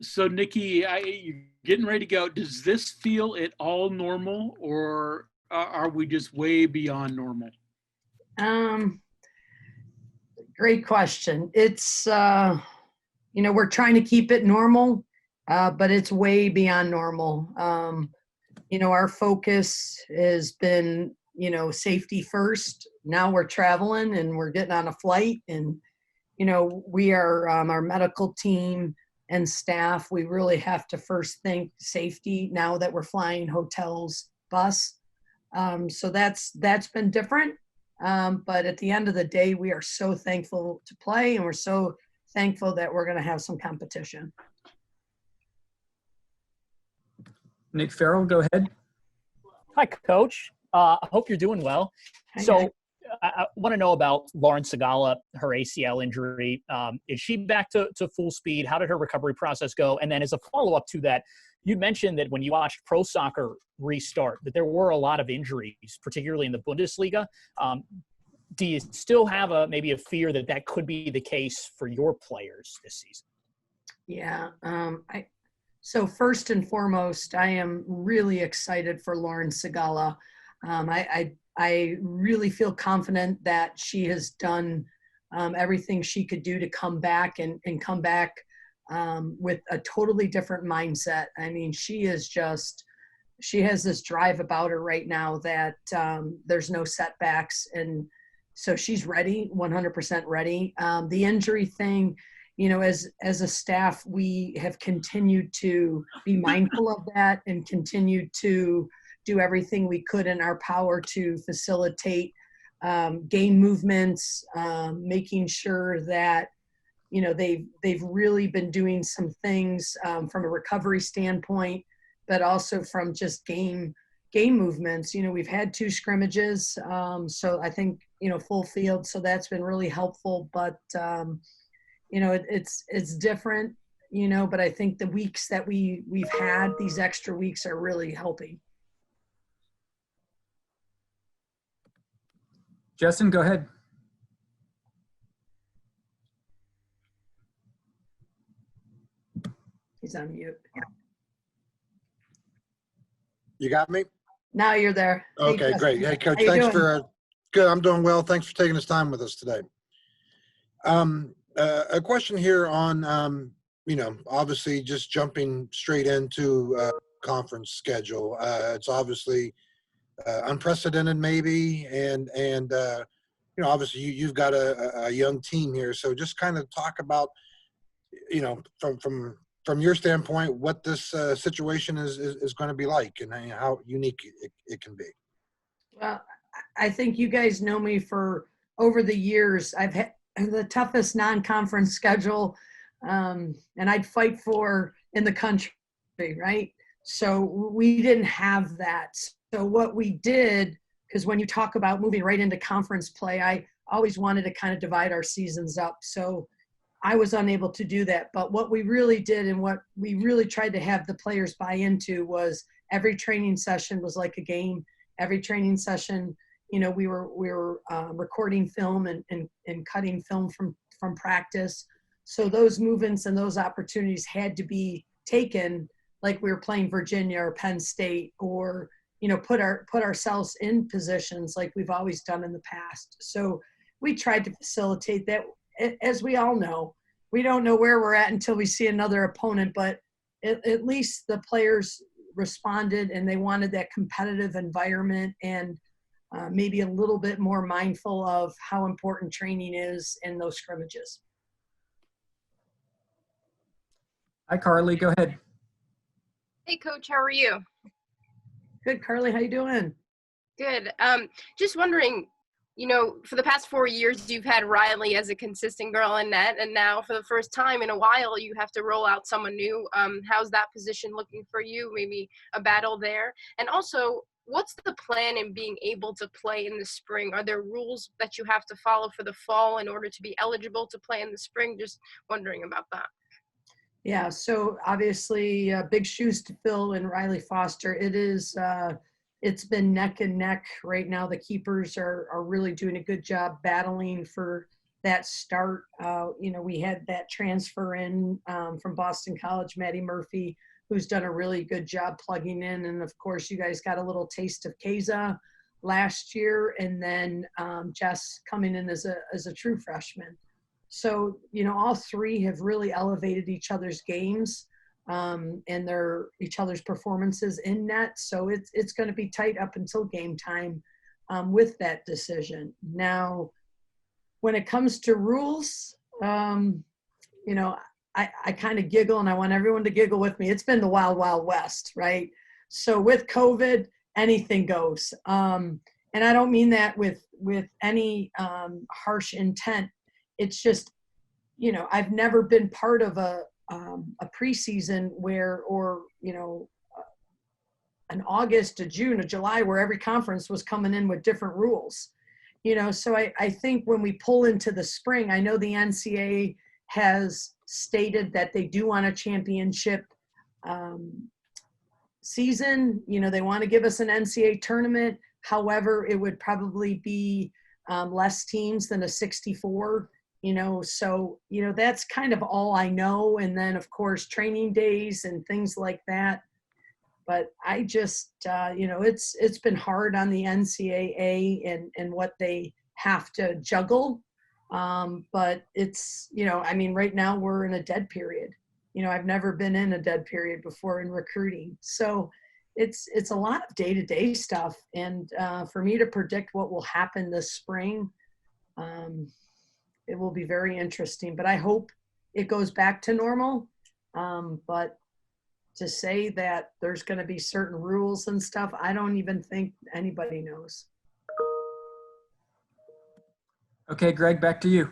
So Nikki, you're getting ready to go. Does this feel at all normal, or are we just way beyond normal? Um, Great question. It's, we're trying to keep it normal, but it's way beyond normal. Our focus has been, safety first. Now we're traveling and we're getting on a flight, and, we are, our medical team and staff, we really have to first think safety now that we're flying hotels, bus. So that's been different. But at the end of the day, we are so thankful to play, and we're so thankful that we're going to have some competition. Nick Farrell, go ahead. Hi, Coach. I hope you're doing well. Hi, So Nick. I want to know about Lauren Sagala, her ACL injury. Is she back to full speed? How did her recovery process go? And then as a follow-up to that, you mentioned that when you watched pro soccer restart, that there were a lot of injuries, particularly in the Bundesliga. Do you still have maybe a fear that that could be the case for your players this season? Yeah. So first and foremost, I am really excited for Lauren Sagala. I really feel confident that she has done everything she could do to come back and come back with a totally different mindset. I mean, she has this drive about her right now that there's no setbacks. And so she's ready, 100% ready. The injury thing, as a staff, we have continued to be mindful of that and continued to do everything we could in our power to facilitate game movements, making sure that, they've really been doing some things from a recovery standpoint, but also from just game movements. We've had 2 scrimmages, so I think, full field. So that's been really helpful, but it's different, but I think the weeks that we've had, these extra weeks, are really helping. Justin, go ahead. He's on mute. You got me? Now you're there. Okay, great. Hey, Coach, How you thanks doing? good. I'm doing well. Thanks for taking this time with us today. A question here on, obviously just jumping straight into conference schedule. It's obviously unprecedented maybe, and obviously you've got a young team here. So just kind of talk about, from your standpoint, what this situation is going to be like, and how unique it can be. Well, I think you guys know me for over the years. I've had the toughest non-conference schedule, and I'd fight for in the country, right? So we didn't have that. So what we did, because when you talk about moving right into conference play, I always wanted to kind of divide our seasons up. So I was unable to do that. But what we really did, and what we really tried to have the players buy into, was every training session was like a game. Every training session, we were recording film and cutting film from practice. So those movements and those opportunities had to be taken, like we were playing Virginia or Penn State, or put ourselves in positions like we've always done in the past. So we tried to facilitate that. As we all know, we don't know where we're at until we see another opponent, but at least the players responded, and they wanted that competitive environment, and maybe a little bit more mindful of how important training is in those scrimmages. Hi, Carly, go ahead. Hey, Coach, how are you? Good, Carly, how you doing? Good. Just wondering, for the past 4 years, you've had Riley as a consistent girl in net, and now for the first time in a while, you have to roll out someone new. How's that position looking for you? Maybe a battle there. And also, what's the plan in being able to play in the spring? Are there rules that you have to follow for the fall in order to be eligible to play in the spring? Just wondering about that. Yeah, so obviously big shoes to fill in Riley Foster. It's been neck and neck right now. The keepers are really doing a good job battling for that start. We had that transfer in from Boston College, Maddie Murphy, who's done a really good job plugging in. And of course, you guys got a little taste of Keza last year, and then Jess coming in as a true freshman. So, all three have really elevated each other's games and each other's performances in net. So it's going to be tight up until game time with that decision. Now, when it comes to rules, I kind of giggle, and I want everyone to giggle with me. It's been the wild, wild west, right? So with COVID, anything goes. And I don't mean that with any harsh intent. It's just, I've never been part of a preseason or an August, a June, a July, where every conference was coming in with different rules. So I think when we pull into the spring, I know the NCAA has stated that they do want a championship season. They want to give us an NCAA tournament. However, it would probably be less teams than a 64, so, that's kind of all I know. And then, of course, training days and things like that. But I just, it's been hard on the NCAA and what they have to juggle. But it's, right now we're in a dead period. I've never been in a dead period before in recruiting. So it's a lot of day-to-day stuff. And for me to predict what will happen this spring, it will be very interesting. But I hope it goes back to normal. But to say that there's going to be certain rules and stuff, I don't even think anybody knows. Okay, Greg, back to you.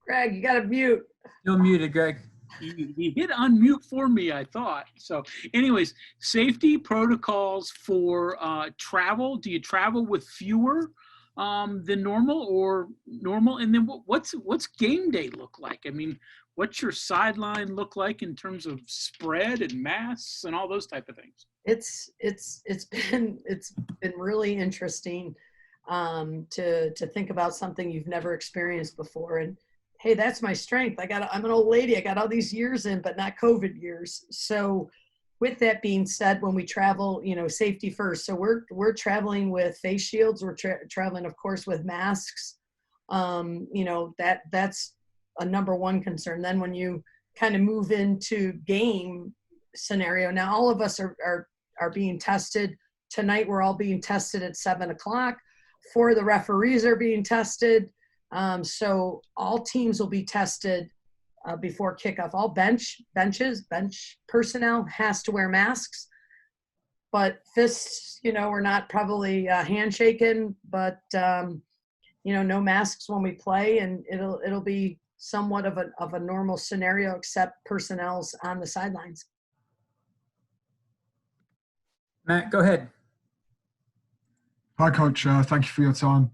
Greg, you got to mute. Still muted, Greg. He hit unmute for me, I thought. So anyways, safety protocols for travel. Do you travel with fewer than normal or normal? And then what's game day look like? I mean, what's your sideline look like in terms of spread and masks and all those type of things? It's been really interesting to think about something you've never experienced before. And hey, that's my strength. I'm an old lady. I got all these years in, but not COVID years. So with that being said, when we travel, safety first. So we're traveling with face shields. We're traveling, of course, with masks. That's a number one concern. Then when you kind of move into game scenario, now all of us are being tested. Tonight, we're all being tested at 7:00. 4 of the referees are being tested. So all teams will be tested before kickoff. All bench personnel has to wear masks, but fists, we're not probably handshaking, but no masks when we play, and it'll be somewhat of a normal scenario, except personnel's on the sidelines. Matt, go ahead. Hi, Coach. Thank you for your time.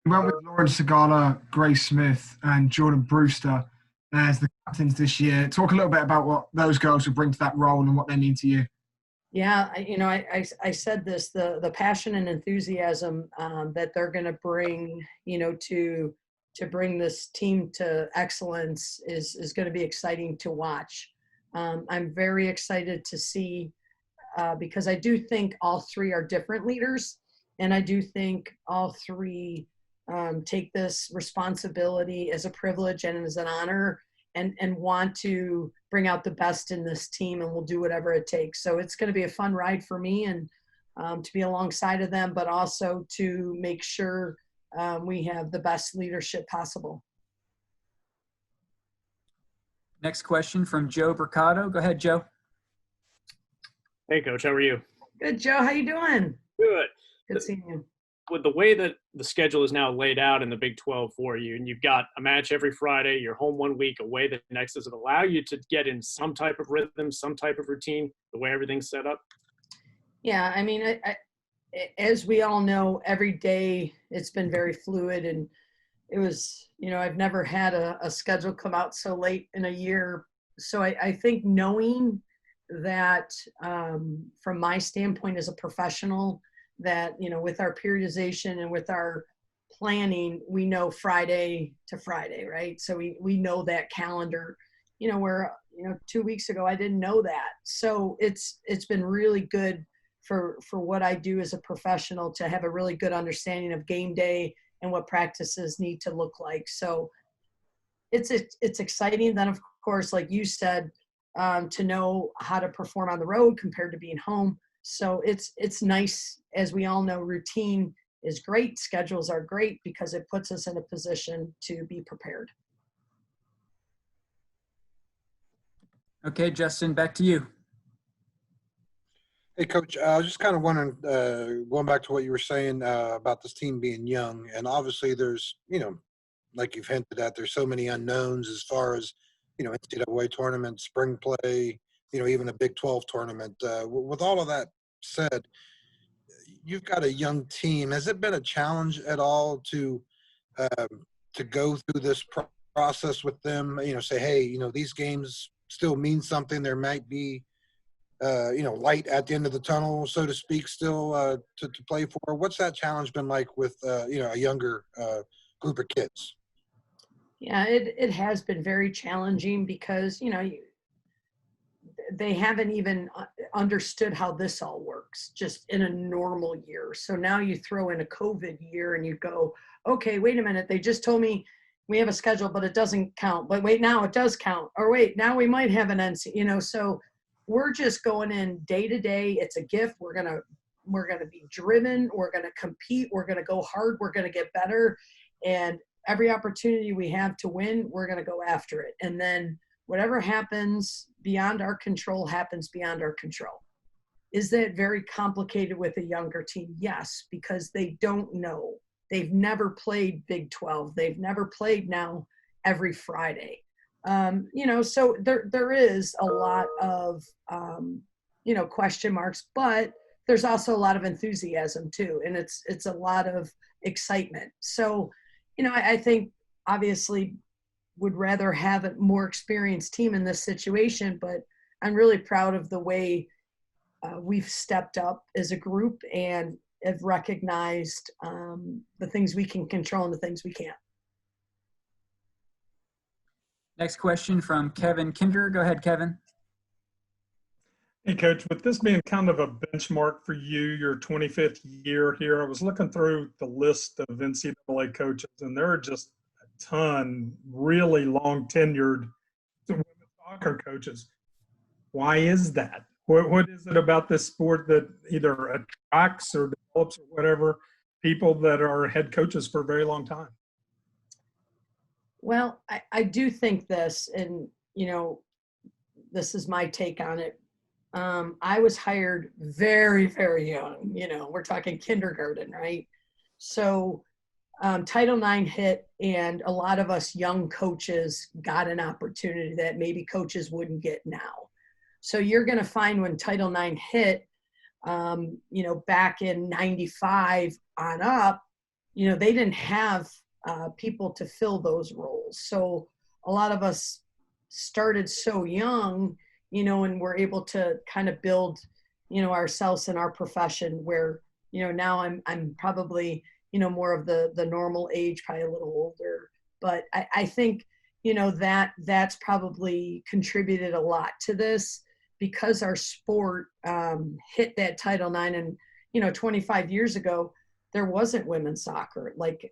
We went with Lauren Sagala, Grace Smith, and Jordan Brewster as the captains this year. Talk a little bit about what those girls will bring to that role and what they mean to you. Yeah, I said this, the passion and enthusiasm that they're going to bring, to bring this team to excellence is going to be exciting to watch. I'm very excited to see because I do think all three are different leaders, and I do think all three take this responsibility as a privilege and as an honor, and want to bring out the best in this team, and we'll do whatever it takes. So it's going to be a fun ride for me, and to be alongside of them, but also to make sure we have the best leadership possible. Next question from Joe Mercado. Go ahead, Joe. Hey, Coach. How are you? Good, Joe. How you doing? Good. Good seeing you. With the way that the schedule is now laid out in the Big 12 for you, and you've got a match every Friday, you're home 1 week, away the next, does it allow you to get in some type of rhythm, some type of routine, the way everything's set up? Yeah, I mean, as we all know, every day it's been very fluid, and it was, I've never had a schedule come out so late in a year. So I think knowing that from my standpoint as a professional, that, with our periodization and with our planning, we know Friday to Friday, right? So we know that calendar, where, 2 weeks ago, I didn't know that. So it's been really good for what I do as a professional to have a really good understanding of game day and what practices need to look like. So it's exciting. Then, of course, like you said, to know how to perform on the road compared to being home. So it's nice. As we all know, routine is great. Schedules are great because it puts us in a position to be prepared. Okay, Justin, back to you. Hey, Coach, I was just kind of wondering, going back to what you were saying about this team being young, and obviously there's, like you've hinted at, there's so many unknowns as far as, NCAA tournament, spring play, even a Big 12 tournament. With all of that said, you've got a young team. Has it been a challenge at all to go through this process with them? Say, hey, these games still mean something. There might be, light at the end of the tunnel, so to speak, still to play for. What's that challenge been like with, a younger group of kids? Yeah, it has been very challenging because, they haven't even understood how this all works just in a normal year. So now you throw in a COVID year and you go, okay, wait a minute. They just told me we have a schedule, but it doesn't count. But wait, now it does count. Or wait, now we might have an NC, so we're just going in day to day. It's a gift. We're going to be driven. We're going to compete. We're going to go hard. We're going to get better. And every opportunity we have to win, we're going to go after it. And then whatever happens beyond our control happens beyond our control. Is that very complicated with a younger team? Yes, because they don't know. They've never played Big 12. They've never played now every Friday. So there is a lot of, question marks, but there's also a lot of enthusiasm too. And it's a lot of excitement. So, I think obviously would rather have a more experienced team in this situation, but I'm really proud of the way we've stepped up as a group and have recognized the things we can control and the things we can't. Next question from Kevin Kinder. Go ahead, Kevin. Hey, Coach, with this being kind of a benchmark for you, your 25th year here, I was looking through the list of NCAA coaches, and there are just a ton really long tenured women's soccer coaches. Why is that? What is it about this sport that either attracts or develops or whatever people that are head coaches for a very long time? Well, I do think this, and, this is my take on it. I was hired very, very young, we're talking kindergarten, right? So Title IX hit, and a lot of us young coaches got an opportunity that maybe coaches wouldn't get now. So you're going to find when Title IX hit, back in 95 on up, they didn't have people to fill those roles. So a lot of us started so young, and we're able to kind of build, ourselves in our profession where, now I'm probably, more of the normal age, probably a little older, but I think, that's probably contributed a lot to this because our sport hit that Title IX and, 25 years ago, there wasn't women's soccer like,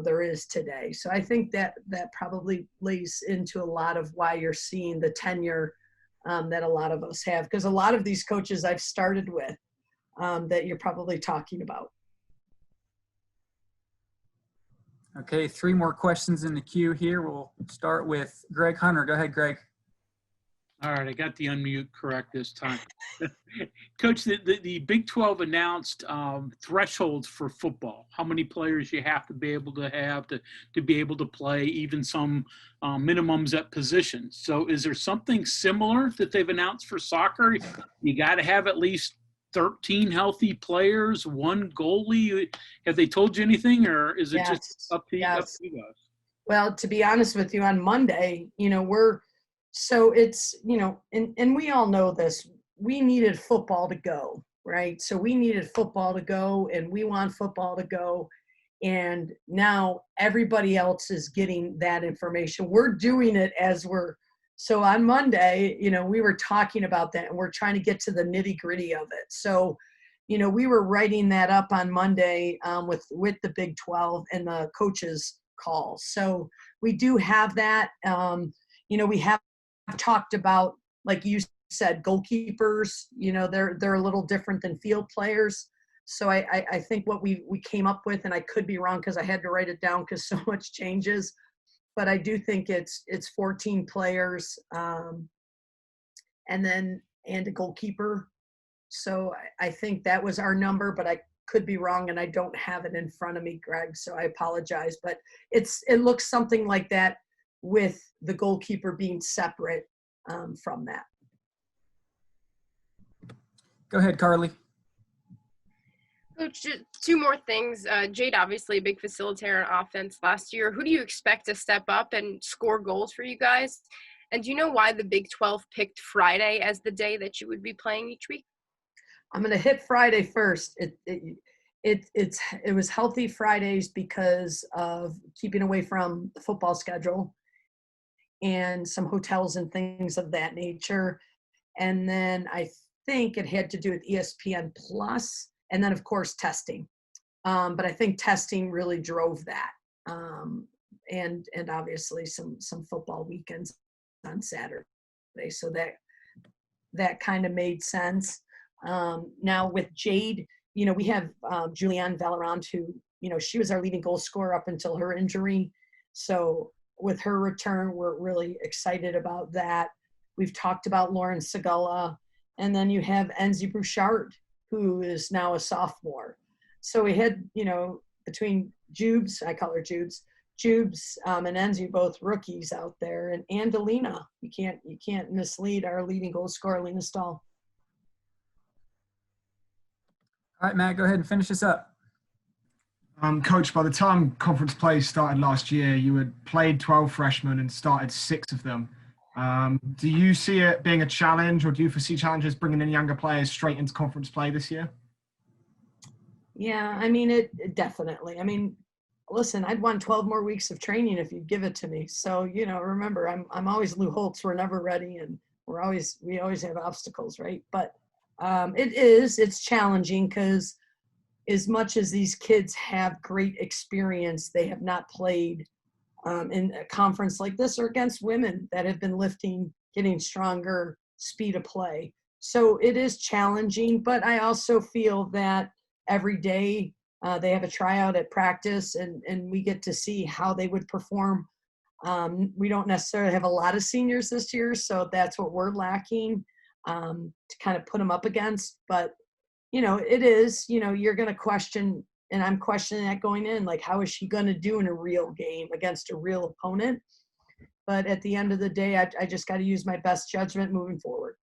there is today. So I think that probably lays into a lot of why you're seeing the tenure that a lot of us have, because a lot of these coaches I've started with that you're probably talking about. Okay, 3 more questions in the queue here. We'll start with Greg Hunter. Go ahead, Greg. All right, I got the unmute correct this time. Coach, the Big 12 announced thresholds for football, how many players you have to be able to have to be able to play, even some minimums at positions. So is there something similar that they've announced for soccer? You got to have at least 13 healthy players, 1 goalie. Have they told you anything, or is it just up to you guys? Well, to be honest with you, on Monday, so it's, and we all know this, we needed football to go. right? So we needed football to go, and we want football to go. And now everybody else is getting that information. We're doing it as so on Monday, we were talking about that, and we're trying to get to the nitty gritty of it. So, we were writing that up on Monday with the Big 12 and the coaches call. So we do have that. We have talked about, like you said, goalkeepers, they're a little different than field players. So I think what we came up with, and I could be wrong because I had to write it down because so much changes, but I do think it's 14 players and a goalkeeper. So I think that was our number, but I could be wrong, and I don't have it in front of me, Greg, so I apologize. But it looks something like that, with the goalkeeper being separate from that. Go ahead, Carly. Coach, just two more things. Jade, obviously a big facilitator on offense last year. Who do you expect to step up and score goals for you guys? And do you know why the Big 12 picked Friday as the day that you would be playing each week? I'm going to hit Friday first. It was healthy Fridays because of keeping away from the football schedule and some hotels and things of that nature. And then I think it had to do with ESPN Plus, and then of course testing. But I think testing really drove that. And obviously some football weekends on Saturday. So that kind of made sense. Now with Jade, we have Julianne Valorant, who, she was our leading goal scorer up until her injury. So with her return, we're really excited about that. We've talked about Lauren Sagala, and then you have Enzi Bouchard, who is now a sophomore. So we had, between Jubes, I call her Jubes, and Enzi, both rookies out there, and Alina. You can't mislead our leading goal scorer, Alina Stahl. All right, Matt, go ahead and finish this up. Coach, by the time conference play started last year, you had played 12 freshmen and started 6 of them. Do you see it being a challenge, or do you foresee challenges bringing in younger players straight into conference play this year? Yeah, it definitely. Listen, I'd want 12 more weeks of training if you'd give it to me. So, remember, I'm always Lou Holtz. We're never ready, and we always have obstacles, right? But it's challenging because as much as these kids have great experience, they have not played in a conference like this or against women that have been lifting, getting stronger, speed of play. So it is challenging, but I also feel that every day they have a tryout at practice, and we get to see how they would perform. We don't necessarily have a lot of seniors this year, so that's what we're lacking to kind of put them up against. But it is, you're going to question, and I'm questioning that going in, like, how is she going to do in a real game against a real opponent? But at the end of the day, I just got to use my best judgment moving forward.